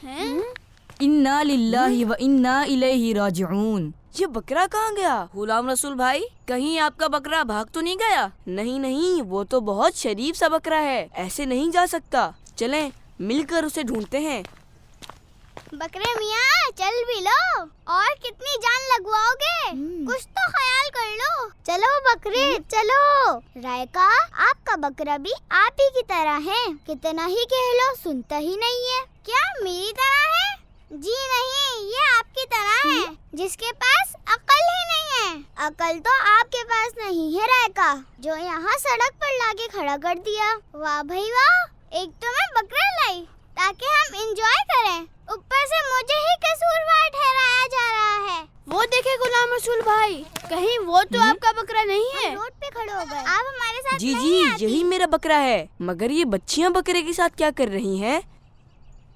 इन्ना लिल्लाहि व इन्ना इलैहि राजिऊन। ये बकरा कहाँ गया? गुलाम रसूल भाई, कहीं आपका बकरा भाग तो नहीं गया? नहीं नहीं, वो तो बहुत शरीफ सा बकरा है, ऐसे नहीं जा सकता। चलें मिलकर उसे ढूंढते हैं। बकरे मियाँ चल भी लो, और कितनी जान लगवाओगे? कुछ तो ख्याल कर लो। चलो बकरे चलो। रायका, आपका बकरा भी आप ही की तरह है, कितना ही कह लो सुनता ही नहीं है। क्या मेरी तरह है? जी नहीं, ये आपकी तरह है, जिसके पास अकल ही नहीं है। अकल तो आपके पास नहीं है रायका, जो यहाँ सड़क पर लाके खड़ा कर दिया। वाह भाई वाह, एक तो मैं बकरा लाई ताकि हम एंजॉय करें, ऊपर से मुझे ही कसूरवार ठहराया जा रहा है। वो देखे गुलाम रसूल भाई, कहीं वो तो आपका बकरा नहीं है? रोड पे खड़े हो गए। आप हमारे साथ जी नहीं जी, आती। यही मेरा बकरा है। मगर ये बच्चियाँ बकरे के साथ क्या कर रही हैं?